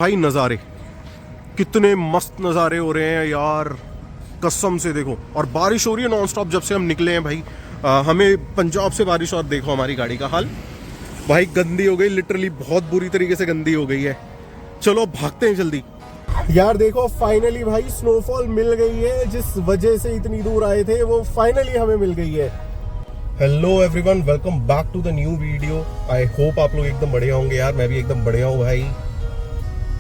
भाई नज़ारे कितने मस्त नज़ारे हो रहे हैं यार, कसम से देखो। और बारिश हो रही है नॉन स्टॉप जब से हम निकले हैं भाई। हमें पंजाब से बारिश, और देखो हमारी गाड़ी का हाल भाई, गंदी हो गई, लिटरली बहुत बुरी तरीके से गंदी हो गई है। चलो भागते हैं जल्दी। यार देखो फाइनली भाई स्नोफॉल मिल गई है, जिस वजह से इतनी दूर आए थे वो फाइनली हमें मिल गई है। Hello everyone, welcome back to the new video. I hope आप लोग एकदम बढ़िया होंगे यार, मैं भी एकदम बढ़िया हूँ भाई।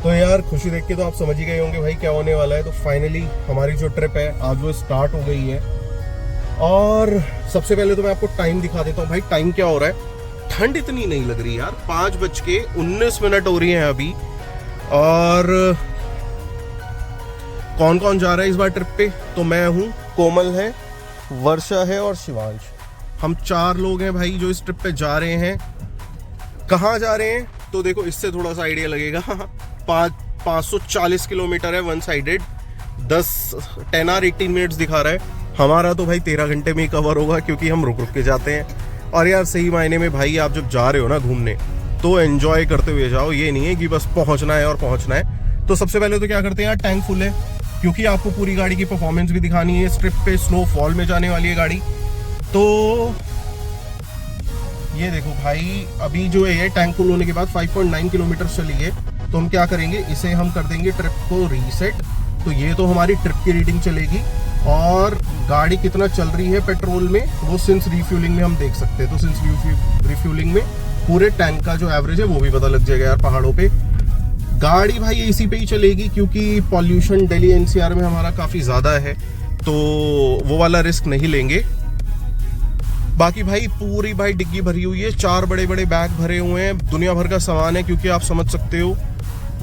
तो यार खुशी देख के तो आप समझ ही गए होंगे भाई क्या होने वाला है। तो फाइनली हमारी जो ट्रिप है आज वो स्टार्ट हो गई है। और सबसे पहले तो मैं आपको टाइम दिखा देता हूँ भाई, टाइम क्या हो रहा है। ठंड इतनी नहीं लग रही यार, 5:19 हो रही है अभी। और कौन कौन जा रहा है इस बार ट्रिप पे, तो मैं हूँ, कोमल है, वर्षा है और शिवांश। हम 4 लोग हैं भाई जो इस ट्रिप पे जा रहे हैं। कहाँ जा रहे हैं तो देखो इससे थोड़ा सा आइडिया लगेगा। 540 किलोमीटर है वन साइडेड, 10 आवर 18 मिनट्स दिखा रहा है। हमारा तो भाई 13 घंटे में ही कवर होगा, क्योंकि हम रुक रुक के जाते हैं। और यार सही मायने में भाई आप जब जा रहे हो ना घूमने, तो एंजॉय करते हुए जाओ, ये नहीं है कि बस पहुंचना है और पहुंचना है। तो सबसे पहले तो क्या करते हैं यार, टैंक फुल है, क्योंकि आपको पूरी गाड़ी की परफॉर्मेंस भी दिखानी है। इस ट्रिप पे स्नोफॉल में जाने वाली है गाड़ी। तो ये देखो भाई, अभी जो है टैंक फुल होने के बाद 5.9 किलोमीटर चली है। तो हम क्या करेंगे, इसे हम कर देंगे ट्रिप को रीसेट। तो ये तो हमारी ट्रिप की रीडिंग चलेगी, और गाड़ी कितना चल रही है पेट्रोल में वो सिंस रिफ्यूलिंग में हम देख सकते हैं। तो सिंस रिफ्यूलिंग में पूरे टैंक का जो एवरेज है वो भी पता लग जाएगा यार पहाड़ों पे। गाड़ी भाई एसी पे ही चलेगी, क्योंकि पॉल्यूशन दिल्ली एनसीआर में हमारा काफ़ी ज़्यादा है, तो वो वाला रिस्क नहीं लेंगे। बाकी भाई पूरी भाई डिग्गी भरी हुई है, 4 बड़े बड़े बैग भरे हुए हैं, दुनिया भर का सामान है। क्योंकि आप समझ सकते हो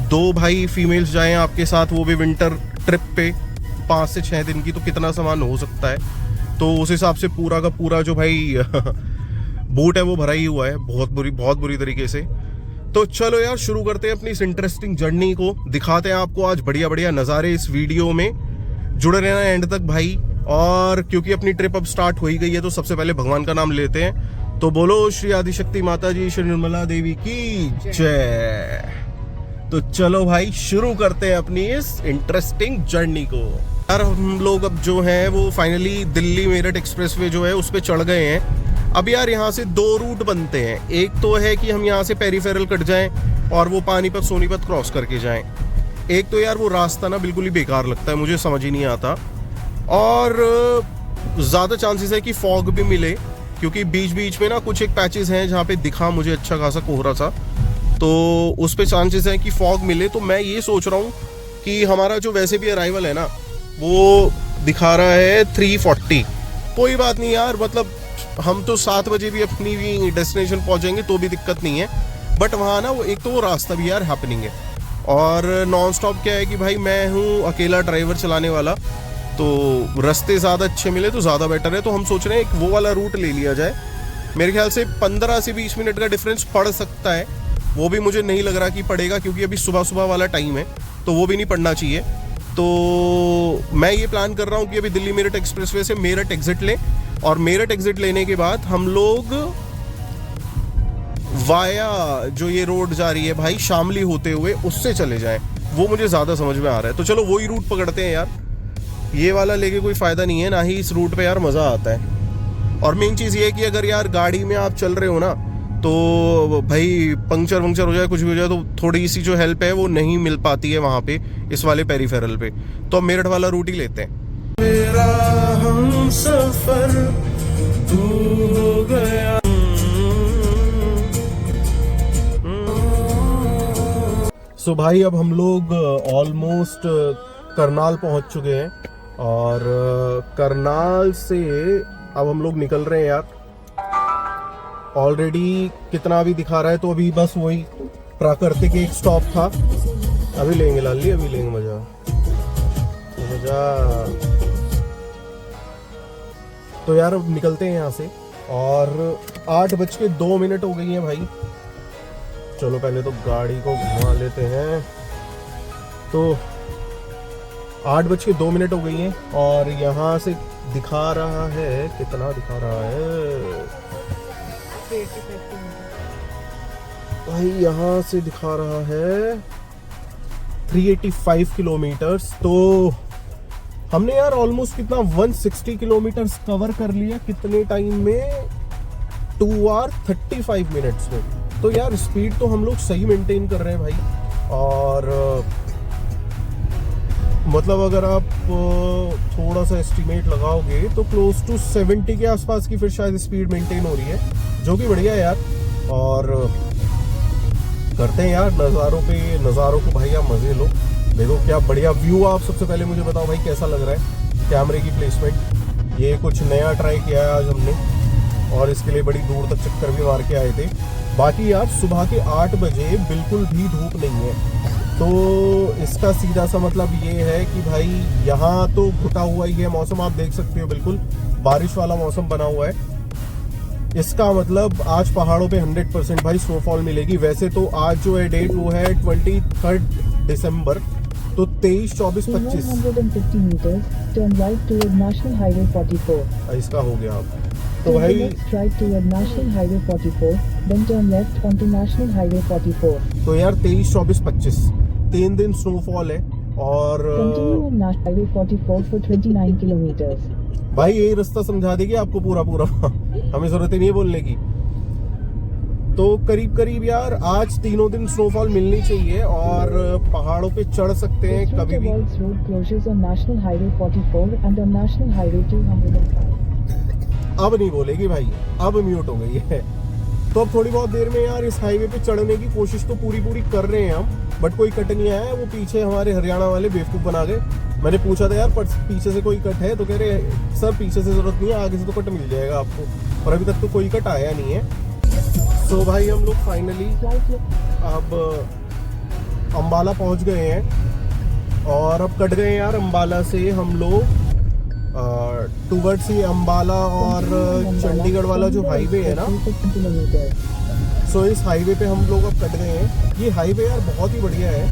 2 भाई फीमेल्स जाएं आपके साथ, वो भी विंटर ट्रिप पे 5 से 6 दिन की, तो कितना सामान हो सकता है। तो उस हिसाब से पूरा का पूरा जो भाई बूट है वो भरा ही हुआ है, बहुत बुरी तरीके से। तो चलो यार शुरू करते हैं अपनी इस इंटरेस्टिंग जर्नी को, दिखाते हैं आपको आज बढ़िया बढ़िया नज़ारे इस वीडियो में। जुड़े रहना एंड तक भाई। और क्योंकि अपनी ट्रिप अब स्टार्ट हो ही गई है, तो सबसे पहले भगवान का नाम लेते हैं। तो बोलो श्री आदिशक्ति माता जी, श्री निर्मला देवी की जय। तो चलो भाई शुरू करते हैं अपनी इस इंटरेस्टिंग जर्नी को। यार हम लोग अब जो है वो फाइनली दिल्ली मेरठ एक्सप्रेसवे जो है उस पर चढ़ गए हैं। अब यार यहाँ से 2 रूट बनते हैं। एक तो है कि हम यहाँ से पेरीफेरल कट जाएं और वो पानीपत सोनीपत क्रॉस करके जाएं। एक तो यार वो रास्ता ना बिल्कुल ही बेकार लगता है, मुझे समझ ही नहीं आता। और ज़्यादा चांसेस है कि फॉग भी मिले, क्योंकि बीच बीच में ना कुछ एक पैचेस हैं जहाँ पे दिखा मुझे अच्छा खासा कोहरा सा, तो उस पे चांसेस हैं कि फॉग मिले। तो मैं ये सोच रहा हूँ कि हमारा जो वैसे भी अराइवल है ना वो दिखा रहा है 3:40। कोई बात नहीं यार, मतलब हम तो 7 बजे भी अपनी भी डेस्टिनेशन पहुँचेंगे तो भी दिक्कत नहीं है। बट वहाँ ना वो एक तो वो रास्ता भी यार हैपनिंग है, और नॉन स्टॉप क्या है कि भाई मैं हूँ अकेला ड्राइवर चलाने वाला, तो रास्ते ज़्यादा अच्छे मिले तो ज़्यादा बेटर है। तो हम सोच रहे हैं एक वो वाला रूट ले लिया जाए। मेरे ख्याल से 15 से 20 मिनट का डिफरेंस पड़ सकता है, वो भी मुझे नहीं लग रहा कि पड़ेगा, क्योंकि अभी सुबह सुबह वाला टाइम है, तो वो भी नहीं पड़ना चाहिए। तो मैं ये प्लान कर रहा हूँ कि अभी दिल्ली मेरठ एक्सप्रेसवे से मेरठ एग्जिट लें, और मेरठ एग्जिट लेने के बाद हम लोग वाया जो ये रोड जा रही है भाई शामली होते हुए उससे चले जाएं। वो मुझे ज़्यादा समझ में आ रहा है। तो चलो वही रूट पकड़ते हैं यार, ये वाला लेके कोई फ़ायदा नहीं है, ना ही इस रूट पे यार मज़ा आता है। और मेन चीज़ ये है कि अगर यार गाड़ी में आप चल रहे हो ना, तो भाई पंक्चर हो जाए, कुछ भी हो जाए, तो थोड़ी सी जो हेल्प है वो नहीं मिल पाती है वहाँ पे इस वाले पेरीफेरल पे। तो अब मेरठ वाला रूट ही लेते हैं। मेरा हम सफर तू हो गया। सो भाई अब हम लोग ऑलमोस्ट करनाल पहुंच चुके हैं, और करनाल से अब हम लोग निकल रहे हैं यार। ऑलरेडी कितना भी दिखा रहा है, तो अभी बस वही प्राकृतिक एक स्टॉप था। अभी लेंगे लाली, अभी लेंगे मजा। तो यार अब निकलते हैं यहाँ से, और 8:02 हो गई हैं भाई। चलो पहले तो गाड़ी को घुमा लेते हैं। तो 8:02 हो गई हैं, और यहाँ से दिखा रहा है, कितना दिखा रहा है भाई, यहाँ से दिखा रहा है 385 किलोमीटर्स। तो हमने यार ऑलमोस्ट कितना 160 किलोमीटर्स कवर कर लिया कितने टाइम में, 2 आवर 35 मिनट्स में। तो यार स्पीड तो हम लोग सही मेंटेन कर रहे हैं भाई। और मतलब अगर आप थोड़ा सा एस्टिमेट लगाओगे तो क्लोज टू 70 के आसपास की फिर शायद स्पीड मेंटेन हो रही है, जो कि बढ़िया है यार। और करते हैं यार नज़ारों को भाई, आप मजे लो। देखो क्या बढ़िया व्यू। आप सबसे पहले मुझे बताओ भाई कैसा लग रहा है कैमरे की प्लेसमेंट। ये कुछ नया ट्राई किया है आज हमने, और इसके लिए बड़ी दूर तक चक्कर भी मार के आए थे। बाकी यार सुबह के 8 बजे बिल्कुल भी धूप नहीं है, तो इसका सीधा सा मतलब ये है कि भाई यहाँ तो घुटा हुआ ही है मौसम। आप देख सकते हो बिल्कुल बारिश वाला मौसम बना हुआ है। इसका मतलब आज पहाड़ों पे 100% भाई स्नोफॉल मिलेगी। वैसे तो आज जो है डेट वो है 23 दिसंबर, तो 23, 24, 25 150 metre turn right toward national highway 44। इसका हो गया अब तो भाई right toward national highway 44, then turn left onto national highway 44। तो यार 23, 24, 25 3 दिन स्नोफॉल है। और continue on national highway 44 for 29 kilometres. भाई यही रास्ता समझा देगी आपको पूरा हमें जरूरत ही नहीं है बोलने की। तो करीब करीब यार आज तीनों दिन स्नोफॉल मिलनी चाहिए और पहाड़ों पे चढ़ सकते हैं कभी भी। Road closures on national highway 44 and on national highway 205। अब नहीं बोलेगी भाई, अब म्यूट हो गई है। तो अब थोड़ी बहुत देर में यार इस हाईवे पे चढ़ने की कोशिश तो पूरी कर रहे हैं हम, बट कोई कट नहीं आया है। वो पीछे हमारे हरियाणा वाले बेवकूफ बना गए। मैंने पूछा था यार पर पीछे से कोई कट है, तो कह रहे सर पीछे से जरूरत नहीं है, आगे से तो कट मिल जाएगा आपको। और अभी तक तो कोई कट आया नहीं है। तो भाई हम लोग फाइनली अब अंबाला पहुंच गए हैं, और अब कट गए यार अंबाला से हम लोग टूवर्ड्स ही अंबाला और चंडीगढ़ वाला जो हाईवे है ना, सो इस हाईवे पे हम लोग अब कट गए हैं। ये हाईवे यार बहुत ही बढ़िया है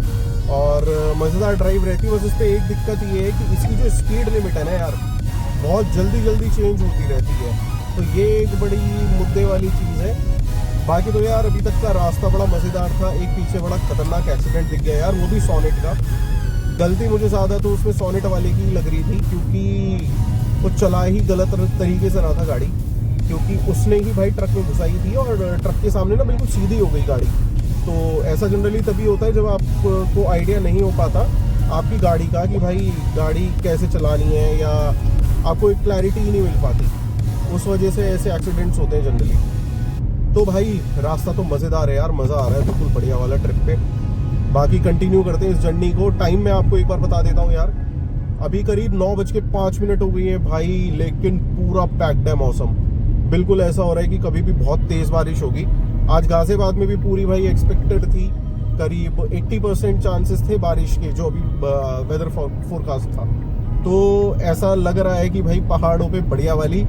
और मज़ेदार ड्राइव रहती है। बस इस पर एक दिक्कत ये है कि इसकी जो स्पीड लिमिट है ना यार, बहुत जल्दी चेंज होती रहती है। तो ये एक बड़ी मुद्दे वाली चीज़ है। बाकी तो यार अभी तक का रास्ता बड़ा मज़ेदार था। एक पीछे बड़ा खतरनाक एक्सीडेंट दिख गया यार, वो भी सोनेट का। गलती मुझे ज़्यादा तो उसमें सोनेट वाले की लग रही थी, क्योंकि वो चला ही गलत तरीके से रहा था गाड़ी, क्योंकि उसने ही भाई ट्रक में घुसाई थी और ट्रक के सामने ना बिल्कुल सीधी हो गई गाड़ी। तो ऐसा जनरली तभी होता है जब आपको आइडिया नहीं हो पाता आपकी गाड़ी का कि भाई गाड़ी कैसे चलानी है, या आपको एक क्लैरिटी ही नहीं मिल पाती। उस वजह से ऐसे एक्सीडेंट्स होते हैं जनरली। तो भाई रास्ता तो मज़ेदार है यार, मज़ा आ रहा है बिल्कुल बढ़िया वाला ट्रिप पे। बाकी कंटिन्यू करते हैं इस जर्नी को। टाइम मैं आपको एक बार बता देता हूँ यार, अभी करीब 9:05 हो गई है भाई, लेकिन पूरा पैक्ड है मौसम। बिल्कुल ऐसा हो रहा है कि कभी भी बहुत तेज़ बारिश होगी। आज गाजियाबाद में भी पूरी भाई एक्सपेक्टेड थी, करीब 80% चांसेस थे बारिश के, जो अभी वेदर फोरकास्ट था। तो ऐसा लग रहा है कि भाई पहाड़ों पे बढ़िया वाली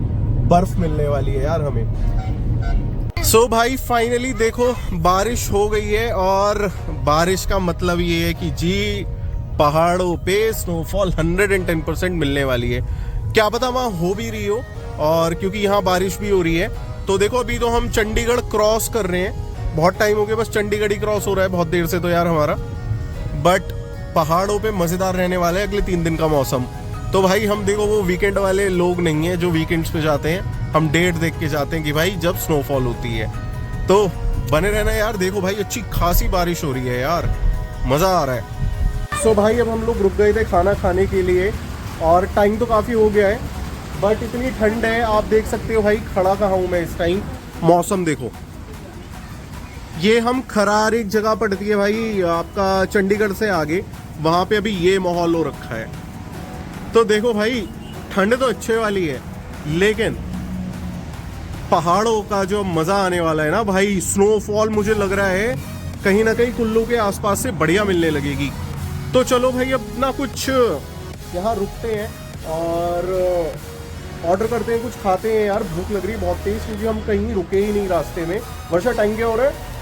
बर्फ मिलने वाली है यार हमें। सो भाई फाइनली देखो बारिश हो गई है, और बारिश का मतलब ये है कि जी पहाड़ों पे स्नोफॉल 110% मिलने वाली है। क्या पता वहाँ हो भी रही हो, और क्योंकि यहाँ बारिश भी हो रही है। तो देखो अभी तो हम चंडीगढ़ क्रॉस कर रहे हैं, बहुत टाइम हो गया बस चंडीगढ़ ही क्रॉस हो रहा है बहुत देर से तो यार हमारा। बट पहाड़ों पे मज़ेदार रहने वाला है अगले 3 दिन का मौसम। तो भाई हम देखो वो वीकेंड वाले लोग नहीं हैं जो वीकेंड्स पे जाते हैं, हम डेट देख के जाते हैं कि भाई जब स्नोफॉल होती है। तो बने रहना यार, देखो भाई अच्छी खासी बारिश हो रही है यार, मज़ा आ रहा है। सो भाई अब हम लोग रुक गए थे खाना खाने के लिए, और टाइम तो काफ़ी हो गया है, बट इतनी ठंड है आप देख सकते हो भाई। खड़ा कहाँ हूँ मैं इस टाइम, मौसम देखो। ये हम खरार एक जगह पड़ती है भाई आपका चंडीगढ़ से आगे, वहाँ पे अभी ये माहौल हो रखा है। तो देखो भाई ठंड तो अच्छे वाली है, लेकिन पहाड़ों का जो मज़ा आने वाला है ना भाई, स्नोफॉल मुझे लग रहा है कहीं ना कहीं कुल्लू के आसपास से बढ़िया मिलने लगेगी। तो चलो भाई अब ना कुछ यहाँ रुकते हैं और ऑर्डर करते हैं, कुछ खाते हैं यार, भूख लग रही है बहुत तेज, क्योंकि हम कहीं रुके ही नहीं रास्ते में। वर्षा टाइम क्या हो रहा है?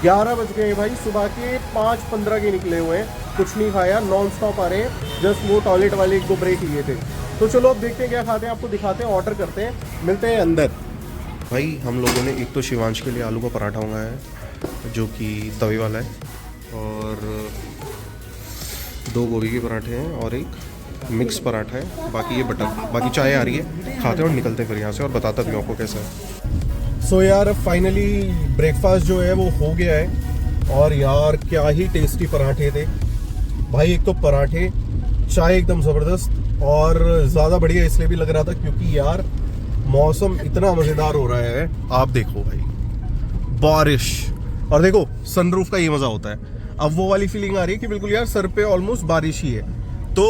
11 बज गए भाई, सुबह के 5:15 के निकले हुए हैं, कुछ नहीं खाया, नॉन स्टॉप आ रहे हैं। जस्ट वो टॉयलेट वाले 1-2 ब्रेक लिए थे। तो चलो अब देखते हैं क्या खाते हैं, आपको दिखाते हैं, ऑर्डर करते हैं, मिलते हैं अंदर। भाई हम लोगों ने एक तो शिवांश के लिए आलू का पराठा मंगाया है जो कि तवे वाला है, और 2 गोभी के पराठे हैं और एक मिक्स पराठा है, बाकी ये बटर, बाकी चाय आ रही है, खाते हैं और निकलते हैं फिर यहाँ से और बताता भी आपको कैसा है। सो यार फाइनली ब्रेकफास्ट जो है वो हो गया है और यार क्या ही टेस्टी पराठे थे भाई। एक तो पराठे, चाय एकदम ज़बरदस्त और ज़्यादा बढ़िया इसलिए भी लग रहा था क्योंकि यार मौसम इतना मज़ेदार हो रहा है। आप देखो भाई बारिश और देखो सनरूफ का ये मज़ा होता है। अब वो वाली फीलिंग आ रही है कि बिल्कुल यार सर पे ऑलमोस्ट बारिश ही है। तो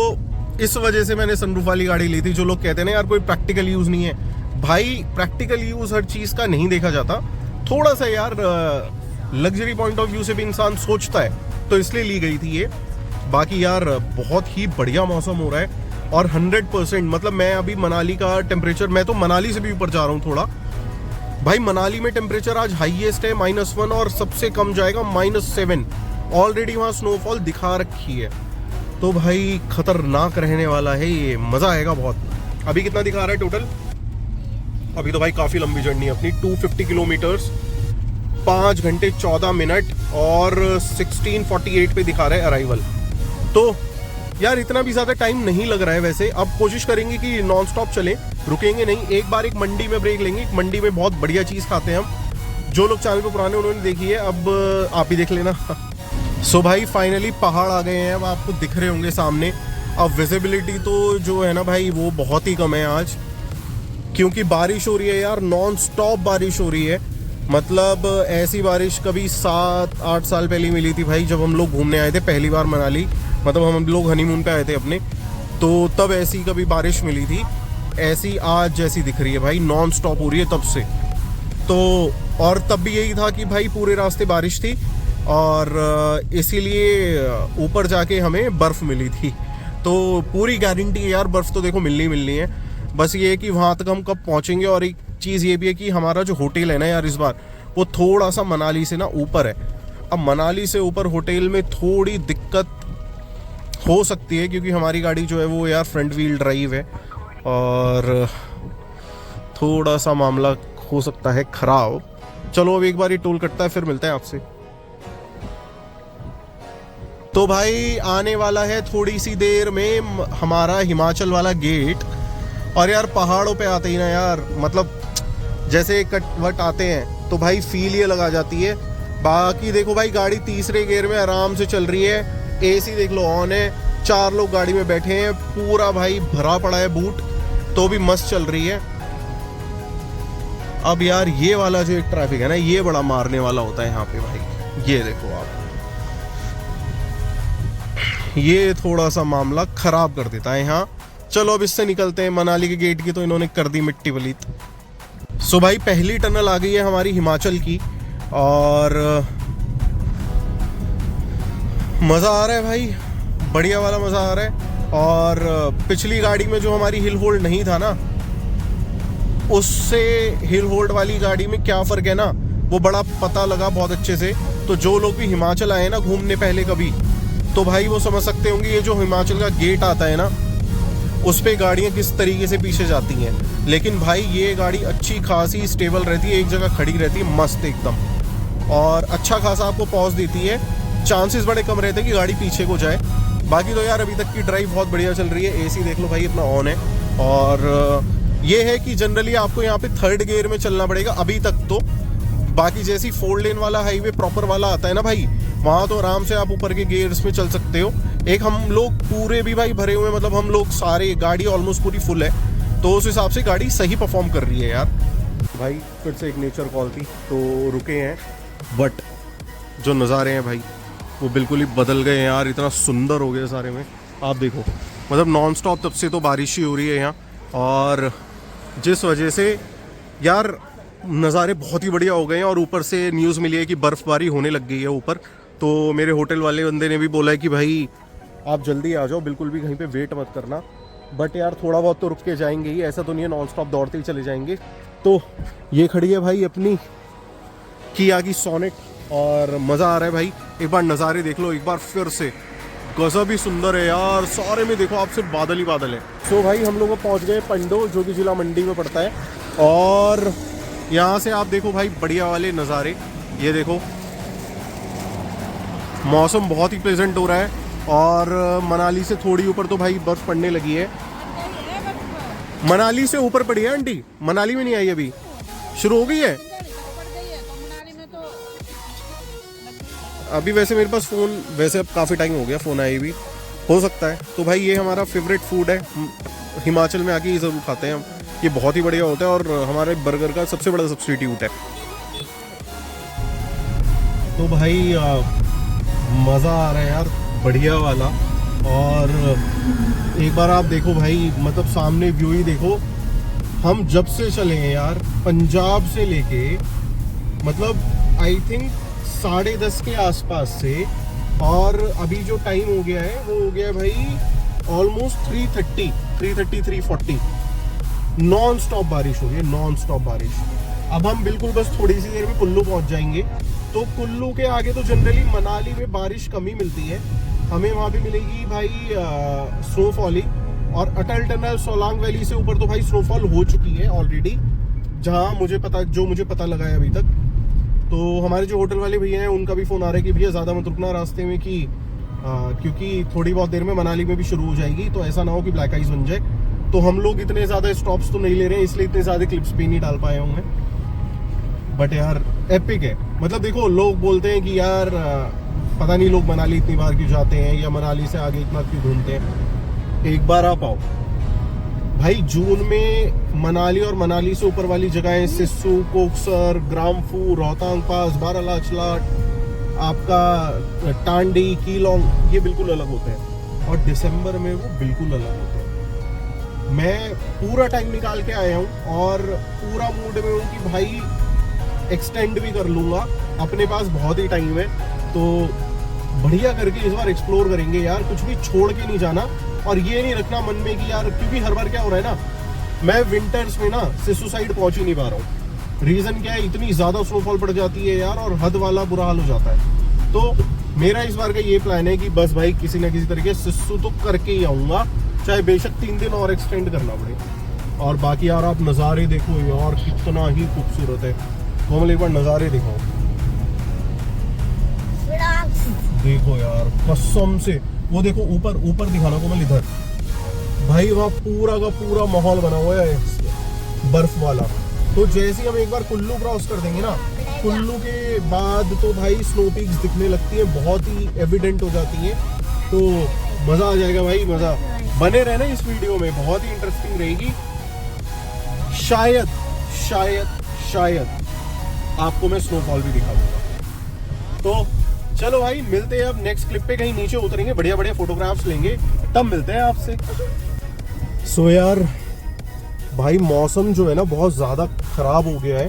इस वजह से मैंने सनरूफ वाली गाड़ी ली थी। जो लोग कहते हैं ना यार कोई प्रैक्टिकल यूज़ नहीं है, भाई प्रैक्टिकल यूज़ हर चीज़ का नहीं देखा जाता। थोड़ा सा यार लग्जरी पॉइंट ऑफ व्यू से भी इंसान सोचता है, तो इसलिए ली गई थी ये। बाकी यार बहुत ही बढ़िया मौसम हो रहा है और 100% मतलब मैं अभी मनाली का टेम्परेचर, मैं तो मनाली से भी ऊपर जा रहा हूँ थोड़ा भाई। मनाली में टेम्परेचर आज हाईएस्ट है -1 और सबसे कम जाएगा -7। ऑलरेडी वहाँ स्नोफॉल दिखा रखी है, तो भाई खतरनाक रहने वाला है ये, मज़ा आएगा बहुत। अभी कितना दिखा रहा है टोटल? अभी तो भाई काफ़ी लंबी जर्नी है अपनी, 250 किलोमीटर्स, 5 घंटे 14 मिनट और 16:48 पे दिखा रहा है अराइवल। तो यार इतना भी ज़्यादा टाइम नहीं लग रहा है वैसे। अब कोशिश करेंगे कि नॉन स्टॉप चलें, रुकेंगे नहीं। एक बार एक मंडी में ब्रेक लेंगे, एक मंडी में बहुत बढ़िया चीज़ खाते हैं हम। जो लोग चैनल पे पुराने उन्होंने देखी है, अब आप ही देख लेना। सो भाई फाइनली पहाड़ आ गए हैं, अब आपको दिख रहे होंगे सामने। अब विजिबिलिटी तो जो है ना भाई वो बहुत ही कम है आज, क्योंकि बारिश हो रही है यार, नॉन स्टॉप बारिश हो रही है। मतलब ऐसी बारिश कभी 7-8 साल पहले मिली थी भाई, जब हम लोग घूमने आए थे पहली बार मनाली। मतलब हम लोग हनीमून पे आए थे अपने, तो तब ऐसी कभी बारिश मिली थी। ऐसी आज जैसी दिख रही है भाई, नॉन स्टॉप हो रही है तब से। तो और तब भी यही था कि भाई पूरे रास्ते बारिश थी और इसीलिए ऊपर जाके हमें बर्फ़ मिली थी। तो पूरी गारंटी है यार, बर्फ़ तो देखो मिलनी है। बस ये है कि वहाँ तक हम कब पहुँचेंगे। और एक चीज़ ये भी है कि हमारा जो होटल है ना यार इस बार, वो थोड़ा सा मनाली से ना ऊपर है। अब मनाली से ऊपर होटल में थोड़ी दिक्कत हो सकती है, क्योंकि हमारी गाड़ी जो है वो यार फ्रंट व्हील ड्राइव है और थोड़ा सा मामला हो सकता है ख़राब। चलो अब एक बार ये टोल कटता है फिर मिलते हैं आपसे। तो भाई आने वाला है थोड़ी सी देर में हमारा हिमाचल वाला गेट। और यार पहाड़ों पे आते ही ना यार, मतलब जैसे कट वट आते हैं तो भाई फील ये लगा जाती है। बाकी देखो भाई गाड़ी तीसरे गियर में आराम से चल रही है, एसी देख लो ऑन है, 4 लोग गाड़ी में बैठे हैं, पूरा भाई भरा पड़ा है बूट, तो भी मस्त चल रही है। अब यार ये वाला जो एक ट्रैफिक है ना, ये बड़ा मारने वाला होता है यहाँ पे भाई। ये देखो आप, ये थोड़ा सा मामला खराब कर देता है यहाँ। चलो अब इससे निकलते हैं। मनाली के गेट की तो इन्होंने कर दी मिट्टी वलीत। सो भाई पहली टनल आ गई है हमारी हिमाचल की और मज़ा आ रहा है भाई, बढ़िया वाला मज़ा आ रहा है। और पिछली गाड़ी में जो हमारी हिल होल्ड नहीं था ना, उससे हिल होल्ड वाली गाड़ी में क्या फ़र्क है ना, वो बड़ा पता लगा बहुत अच्छे से। तो जो लोग भी हिमाचल आए ना घूमने पहले कभी, तो भाई वो समझ सकते होंगे ये जो हिमाचल का गेट आता है ना, उस पे गाड़ियाँ किस तरीके से पीछे जाती हैं। लेकिन भाई ये गाड़ी अच्छी खासी स्टेबल रहती है, एक जगह खड़ी रहती है मस्त एकदम, और अच्छा खासा आपको पॉज देती है। चांसेस बड़े कम रहते हैं कि गाड़ी पीछे को जाए। बाकी तो यार अभी तक की ड्राइव बहुत बढ़िया चल रही है। एसी देख लो भाई अपना ऑन है। और ये है कि जनरली आपको यहाँ पे 3rd गियर में चलना पड़ेगा अभी तक तो। बाकी जैसी 4 लेन वाला हाईवे प्रॉपर वाला आता है ना भाई, वहाँ तो आराम से आप ऊपर के गियर्स में चल सकते हो। एक हम लोग पूरे भी भाई भरे हुए, मतलब हम लोग सारे, गाड़ी ऑलमोस्ट पूरी फुल है, तो उस हिसाब से गाड़ी सही परफॉर्म कर रही है यार। भाई फिर से एक नेचर कॉल थी तो रुके हैं, बट जो नज़ारे हैं भाई वो बिल्कुल ही बदल गए हैं यार, इतना सुंदर हो गया सारे में। आप देखो मतलब नॉन स्टॉप तब से तो बारिश ही हो रही है यहाँ, और जिस वजह से यार नज़ारे बहुत ही बढ़िया हो गए हैं। और ऊपर से न्यूज़ मिली है कि बर्फ़बारी होने लग गई है ऊपर। तो मेरे होटल वाले बंदे ने भी बोला है कि भाई आप जल्दी आ जाओ, बिल्कुल भी कहीं पे वेट मत करना। बट यार थोड़ा बहुत तो रुक के जाएंगे ही, ऐसा तो नहीं है नॉन स्टॉप दौड़ते ही चले जाएंगे। तो ये खड़ी है भाई अपनी किया की सोनेट और मज़ा आ रहा है भाई। एक बार नज़ारे देख लो एक बार फिर से, गज़ब ही सुंदर है यार। सारे में देखो आप सिर्फ बादल ही बादल है। सो भाई हम लोग पहुँच गए पंडो, जो कि जिला मंडी में पड़ता है। और यहाँ से आप देखो भाई बढ़िया वाले नज़ारे, ये देखो मौसम बहुत ही प्लेजेंट हो रहा है। और मनाली से थोड़ी ऊपर तो भाई बर्फ पड़ने लगी है। मनाली से ऊपर पड़ी है आंटी, मनाली में नहीं आई अभी, शुरू हो गई है अभी। वैसे मेरे पास फ़ोन, वैसे अब काफ़ी टाइम हो गया फ़ोन आए भी, हो सकता है। तो भाई ये हमारा फेवरेट फूड है, हिमाचल में आके ये ज़रूर खाते हैं हम। ये बहुत ही बढ़िया होता है और हमारे बर्गर का सबसे बड़ा सब्स्टिट्यूट है। तो भाई मज़ा आ रहा है यार, बढ़िया वाला। और एक बार आप देखो भाई, मतलब सामने व्यू ही देखो। हम जब से चले हैं यार, पंजाब से लेके मतलब आई थिंक 10:30 के आसपास से, और अभी जो टाइम हो गया है वो हो गया है भाई ऑलमोस्ट 3:40 नॉन स्टॉप बारिश हो रही है, नॉन स्टॉप बारिश। अब हम बिल्कुल बस थोड़ी सी देर में कुल्लू पहुंच जाएंगे। तो कुल्लू के आगे तो जनरली मनाली में बारिश कम ही मिलती है, हमें वहाँ पे मिलेगी भाई स्नोफॉल ही। और अटल टनल सोलांग वैली से ऊपर तो भाई स्नोफॉल हो चुकी है ऑलरेडी, जहाँ मुझे पता लगा है अभी तक। तो हमारे जो होटल वाले भैया हैं उनका भी फ़ोन आ रहा है कि भैया ज़्यादा मत रुकना रास्ते में, कि क्योंकि थोड़ी बहुत देर में मनाली में भी शुरू हो जाएगी, तो ऐसा ना हो कि ब्लैक आइस बन जाए। तो हम लोग इतने ज़्यादा स्टॉप्स तो नहीं ले रहे हैं, इसलिए इतने ज़्यादा क्लिप्स भी नहीं डाल पाया हूँ मैं। बट यार एपिक है। मतलब देखो, लोग बोलते हैं कि यार पता नहीं लोग मनाली इतनी बार क्यों जाते हैं, या मनाली से आगे इतना क्यों घूमते हैं। एक बार आप आओ भाई, जून में मनाली और मनाली से ऊपर वाली जगहें सिस्सू, कोकसर, ग्राम्फू, रोहतांग पास, बारालाचलाट, आपका टांडी, कीलोंग, ये बिल्कुल अलग होते हैं। और दिसंबर में वो बिल्कुल अलग होते हैं। मैं पूरा टाइम निकाल के आया हूँ और पूरा मूड में हूँ कि भाई एक्सटेंड भी कर लूँगा, अपने पास बहुत ही टाइम है। तो बढ़िया करके इस बार एक्सप्लोर करेंगे यार, कुछ भी छोड़ के नहीं जाना। और ये नहीं रखना मन में कि यार, क्योंकि हर बार क्या हो रहा है ना, मैं विंटर्स में ना सिस्सू साइड पहुंच ही नहीं पा रहा हूँ। रीज़न क्या है, इतनी ज़्यादा स्नोफॉल पड़ जाती है यार, और हद वाला बुरा हाल हो जाता है। तो मेरा इस बार का ये प्लान है कि बस भाई किसी ना किसी तरीके सिस्सू तो करके ही आऊँगा, चाहे बेशक 3 दिन और एक्सटेंड करना पड़े। और बाकी यार आप नज़ारे देखो यार, कितना ही खूबसूरत है। तो हम एक बार नज़ारे दिखाओ, देखो यार कसम से। वो देखो ऊपर दिखाना को मैं इधर, भाई वहाँ पूरा का पूरा माहौल बना हुआ है बर्फ वाला। तो जैसे ही हम एक बार कुल्लू क्रॉस कर देंगे ना, कुल्लू के बाद तो भाई स्नो पीक्स दिखने लगती है, बहुत ही एविडेंट हो जाती है। तो मज़ा आ जाएगा भाई, मज़ा। बने रहना इस वीडियो में, बहुत ही इंटरेस्टिंग रहेगी। शायद शायद शायद आपको मैं स्नोफॉल भी दिखा दूंगा। तो चलो भाई, मिलते हैं अब नेक्स्ट क्लिप पे, कहीं नीचे उतरेंगे, बढ़िया बढ़िया फोटोग्राफ्स लेंगे, तब मिलते हैं आपसे। सो यार भाई, मौसम जो है ना बहुत ज़्यादा ख़राब हो गया है।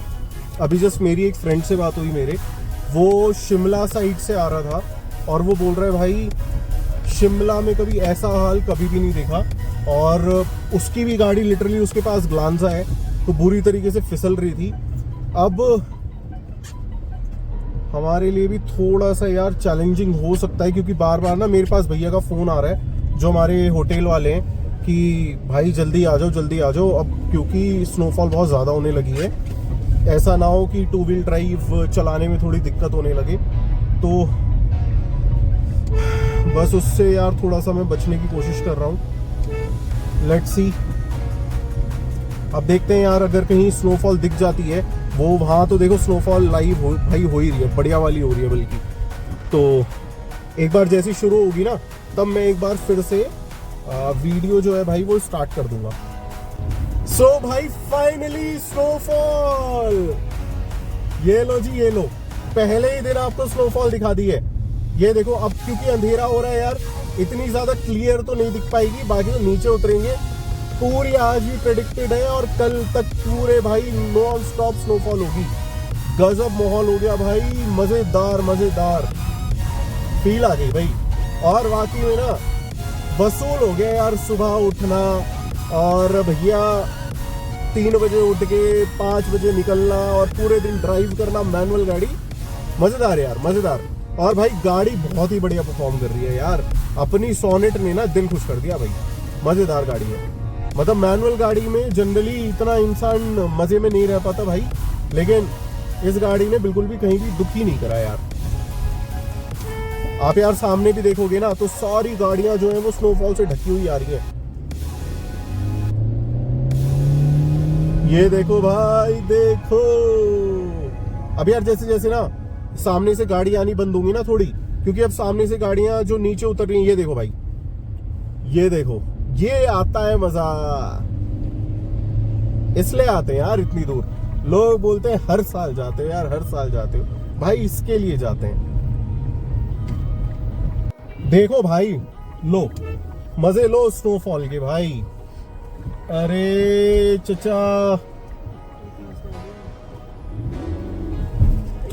अभी जस्ट मेरी एक फ्रेंड से बात हुई मेरे, वो शिमला साइड से आ रहा था और वो बोल रहा है भाई शिमला में कभी ऐसा हाल कभी भी नहीं देखा। और उसकी भी गाड़ी लिटरली, उसके पास ग्लांजा है, तो बुरी तरीके से फिसल रही थी। अब हमारे लिए भी थोड़ा सा यार चैलेंजिंग हो सकता है, क्योंकि बार बार ना मेरे पास भैया का फ़ोन आ रहा है जो हमारे होटल वाले हैं, कि भाई जल्दी आ जाओ जल्दी आ जाओ, अब क्योंकि स्नोफॉल बहुत ज़्यादा होने लगी है। ऐसा ना हो कि 2 व्हील ड्राइव चलाने में थोड़ी दिक्कत होने लगे। तो बस उससे यार थोड़ा सा मैं बचने की कोशिश कर रहा हूँ। लेट्स सी, अब देखते हैं यार, अगर कहीं स्नोफॉल दिख जाती है, वो वहाँ तो देखो स्नोफॉल लाइव भाई हो ही रही है, बढ़िया वाली हो रही है बल्कि। तो एक बार जैसी शुरू होगी ना, तब मैं एक बार फिर से वीडियो जो है भाई वो स्टार्ट कर दूंगा। सो भाई फाइनली स्नोफॉल, ये लो जी ये लो, पहले ही दिन आपको स्नोफॉल दिखा दी है। ये देखो, अब क्योंकि अंधेरा हो रहा है यार, इतनी ज्यादा क्लियर तो नहीं दिख पाएगी, बाकी तो नीचे उतरेंगे। पूरी आज भी प्रेडिक्टेड है और कल तक पूरे भाई नॉन स्टॉप स्नोफॉल होगी। गजब माहौल हो गया भाई, मजेदार मजेदार फील आ गई भाई। और वाकई में ना वसूल हो गया यार सुबह उठना, और भैया 3 बजे उठ के 5 बजे निकलना और पूरे दिन ड्राइव करना मैनुअल गाड़ी। मजेदार यार, मजेदार। और भाई गाड़ी बहुत ही बढ़िया परफॉर्म कर रही है यार, अपनी सोनेट ने ना दिल खुश कर दिया भाई। मजेदार गाड़ी है, मतलब मैनुअल गाड़ी में जनरली इतना इंसान मजे में नहीं रह पाता भाई, लेकिन इस गाड़ी ने बिल्कुल भी कहीं भी दुख ही नहीं करा यार। आप यार सामने भी देखोगे ना तो सारी गाड़ियां जो है वो स्नोफॉल से ढकी हुई आ रही है। ये देखो भाई देखो। अब यार जैसे जैसे ना सामने से गाड़ी आनी बंद होंगी ना थोड़ी, क्योंकि अब सामने से गाड़ियां जो नीचे उतर रही हैं, ये देखो भाई, ये देखो, ये आता है मजा। इसलिए आते हैं यार इतनी दूर। लोग बोलते हैं हर साल जाते हो यार, हर साल जाते हो भाई, इसके लिए जाते हैं। देखो भाई, लो मजे लो स्नोफॉल के भाई। अरे चचा,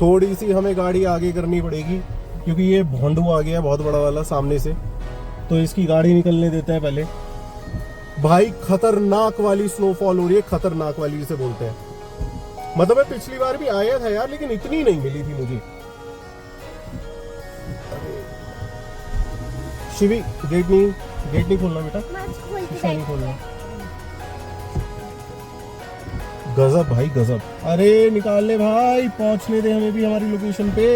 थोड़ी सी हमें गाड़ी आगे करनी पड़ेगी क्योंकि ये भोंडू आ गया है बहुत बड़ा वाला सामने से, तो इसकी गाड़ी निकलने देते हैं पहले। भाई खतरनाक वाली स्नोफॉल हो रही है, खतरनाक वाली जिसे बोलते हैं। मतलब मैं पिछली बार भी आया था यार, लेकिन इतनी नहीं मिली थी मुझे। शिवी गेट नहीं खोलना बेटा, नहीं खोलना। गजब भाई गजब। अरे निकाल ले भाई, पहुंचने दे हमें भी हमारी लोकेशन पे।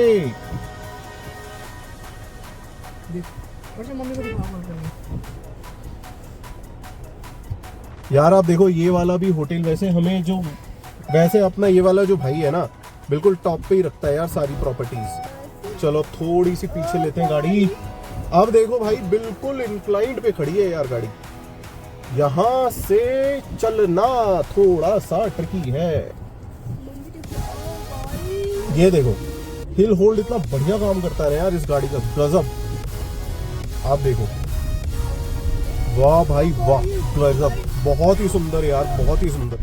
यार आप देखो, ये वाला भी होटल वैसे अपना ये वाला जो भाई है ना, बिल्कुल टॉप पे ही रखता है यार सारी प्रॉपर्टीज। चलो थोड़ी सी पीछे लेते हैं गाड़ी। अब देखो भाई, बिल्कुल इंक्लाइंड पे खड़ी है यार गाड़ी, यहां से चलना थोड़ा सा ट्रिकी है। ये देखो, हिल होल्ड इतना बढ़िया काम करता है यार इस गाड़ी का, गजब। आप देखो, वाह भाई वाह, गजब, बहुत ही सुंदर यार, बहुत ही सुंदर।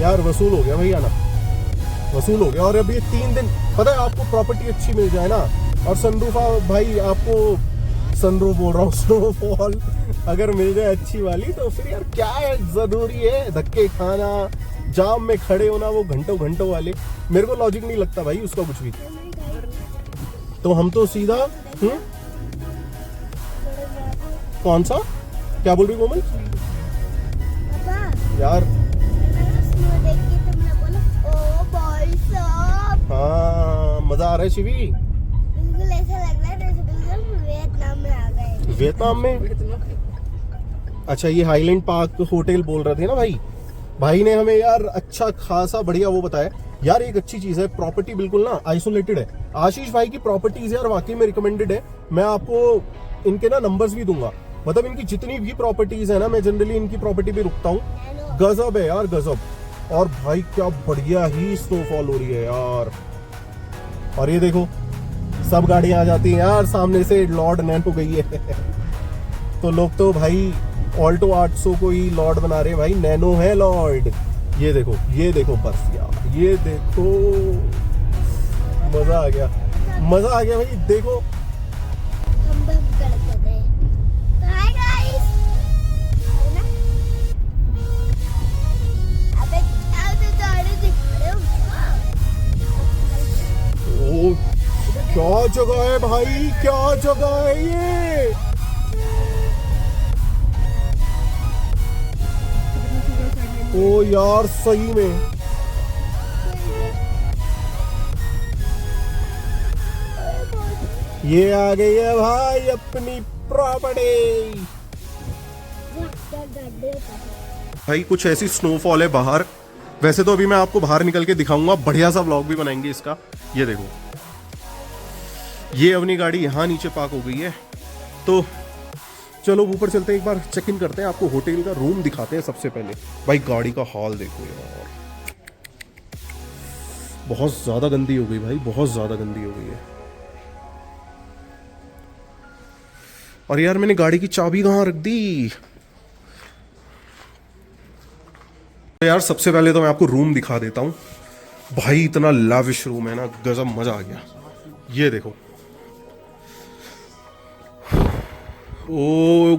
यार वसूल हो गया भैया ना, वसूल हो गया। और अब ये 3 दिन, पता है आपको, प्रॉपर्टी अच्छी मिल जाए ना, और सनरूफ भाई आपको, सनरूफ बोल रहा हूँ, स्नोफॉल अगर मिल जाए अच्छी वाली, तो फिर यार क्या है, जरूरी है धक्के खाना, जाम में खड़े होना, वो घंटों घंटों वाले। मेरे को लॉजिक नहीं लगता भाई उसका कुछ भी। तो हम तो सीधा कौन सा, क्या बोल रही कोमल? यार हाँ, मजा आ रहा है शिवी। बिल्कुल ऐसा लग रहा है जैसे बिल्कुल वियतनाम में आ गए। वियतनाम में? अच्छा, ये हाईलैंड पार्क होटल बोल रहे थे ना भाई ने हमें यार अच्छा खासा बढ़िया वो बताया। यार एक अच्छी चीज है, प्रॉपर्टी बिल्कुल ना आइसोलेटेड है। आशीष भाई की प्रॉपर्टीज यार वाकई में रिकमेंडेड है। मैं आपको इनके ना नंबर्स भी दूंगा, मतलब इनकी जितनी भी प्रॉपर्टीज है ना, मैं जनरली इनकी प्रॉपर्टी पे रुकता हूँ। गजब है यार, गजब। और भाई क्या बढ़िया ही स्नोफॉल हो रही है यार। और ये देखो, सब गाड़ियां आ जाती हैं यार सामने से, लॉर्ड नैनो गई है तो लोग तो भाई ऑल्टो 800 को ही लॉर्ड बना रहे हैं भाई, नैनो है लॉर्ड। ये देखो बस यार, ये देखो, मजा आ गया, मजा आ गया भाई। देखो हम बम करते थे। तो हाय गाइस, है ना? अबे क्या तो गाड़ी दिख रहे हो? ओ क्या जगह है भाई, क्या जगह है ये। ओ यार सही में, ये आ गई है भाई अपनी प्रॉपर्टी। भाई कुछ ऐसी स्नोफॉल है बाहर। वैसे तो अभी मैं आपको बाहर निकल के दिखाऊंगा, बढ़िया सा व्लॉग भी बनाएंगे इसका। ये देखो, ये अपनी गाड़ी यहाँ नीचे पार्क हो गई है। तो चलो ऊपर चलते हैं, एक बार चेक इन करते हैं, आपको होटल का रूम दिखाते हैं सबसे पहले। भाई गाड़ी का हाल देखो यार, बहुत ज्यादा गंदी हो गई भाई, बहुत ज्यादा गंदी हो गई है। और यार मैंने गाड़ी की चाबी कहाँ रख दी। तो यार सबसे पहले तो मैं आपको रूम दिखा देता हूँ भाई, इतना लाविश रूम है ना, गजब, मजा आ गया। ये देखो, ओ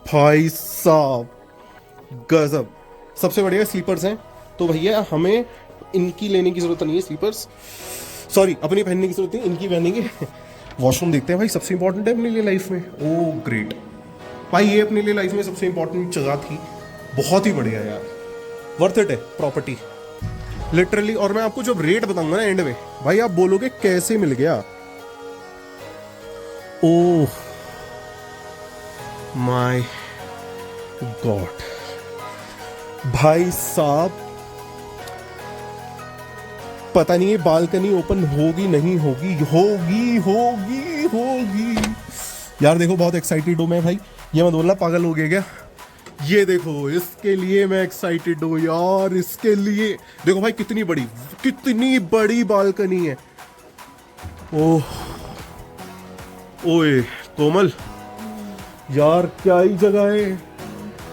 भाई साहब, गजब। सबसे बढ़िया स्लीपर्स हैं, तो भैया हमें इनकी लेने की जरूरत नहीं है, स्लीपर्स, सॉरी अपनी पहनने की जरूरत नहीं, इनकी पहनेंगे। वॉशरूम देखते हैं भाई, सबसे इंपॉर्टेंट है अपने लिए लाइफ में। ओ ग्रेट भाई, ये अपने लिए लाइफ में सबसे इंपॉर्टेंट जगह थी, बहुत ही बढ़िया यार, वर्थ इट है प्रॉपर्टी। लिटरली। और मैं आपको जब रेट बताऊंगा ना एंड में, भाई आप बोलोगे कैसे मिल गया। ओह माय गॉड भाई साहब, पता नहीं ये बालकनी ओपन होगी नहीं होगी, होगी होगी होगी यार। देखो बहुत एक्साइटेड हूं मैं भाई, ये मत बोलना पागल हो गया क्या। ये देखो इसके लिए मैं एक्साइटेड हूं यार, इसके लिए देखो भाई कितनी बड़ी बालकनी है। ओह ओए कोमल यार क्या ही जगह है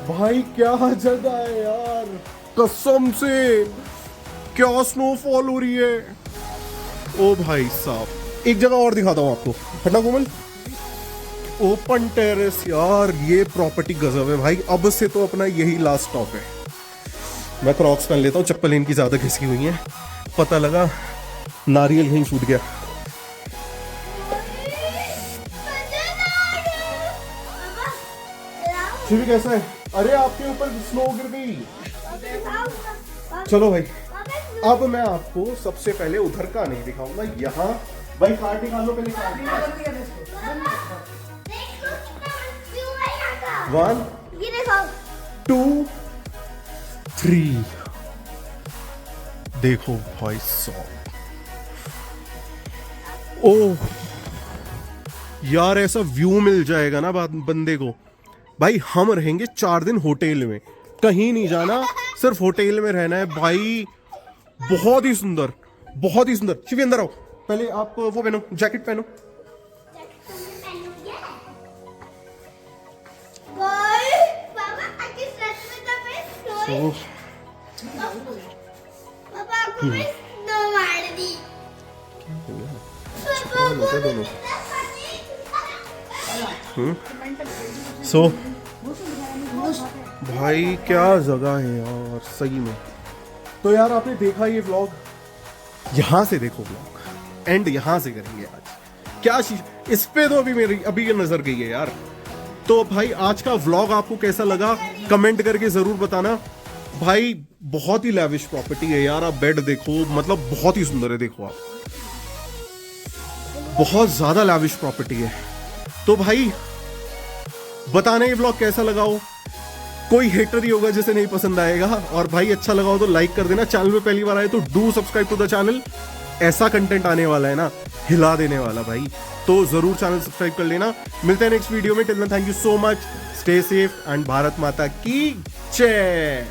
भाई, क्या जगह है यार, कसम से क्या स्नोफॉल हो रही है। ओ भाई साहब एक जगह और दिखाता हूं आपको, हटना कोमल। ओपन टेरेस यार, ये प्रॉपर्टी गजब है भाई। अब से तो अपना यही लास्ट स्टॉप है। मैं क्रॉक्स पहन लेता हूँ, चप्पल इनकी ज्यादा घिसी हुई है, पता लगा नारियल कहीं फूट गया। शिवी कैसा है? अरे आपके ऊपर स्नो गिर गई। चलो भाई अब मैं आपको सबसे पहले उधर का नहीं दिखाऊंगा, यहाँ भाई कार्ड निकालो पहले। वन ये देखो 2 3 देखो भाई साहब। ओह यार ऐसा व्यू मिल जाएगा ना बंदे को भाई। हम रहेंगे 4 दिन होटल में, कहीं नहीं जाना, सिर्फ होटल में रहना है भाई। बहुत ही सुंदर, बहुत ही सुंदर। शिवी अंदर आओ, पहले आप वो पहनो, जैकेट पहनो। तो सो भाई क्या जगह है यार सही में। तो यार आपने देखा ये व्लॉग, यहां से देखो व्लॉग, एंड यहां से करेंगे आज। क्या इस पे तो अभी ये नजर गई है यार। तो भाई आज का व्लॉग आपको कैसा लगा कमेंट करके जरूर बताना भाई। बहुत ही लैविश प्रॉपर्टी है यार, आप बेड देखो, मतलब बहुत ही सुंदर है। देखो आप, बहुत ज्यादा लैविश प्रॉपर्टी है। तो भाई बताना ये व्लॉग कैसा लगा हो। कोई हेटर ही होगा जिसे नहीं पसंद आएगा, और भाई अच्छा लगा हो तो लाइक कर देना। चैनल में पहली बार आए तो do subscribe to the channel. ऐसा कंटेंट आने वाला है ना, हिला देने वाला भाई, तो जरूर चैनल सब्सक्राइब कर लेना। मिलते हैं नेक्स्ट वीडियो में। Till then thank you so much, stay safe and Bharat माता की जय।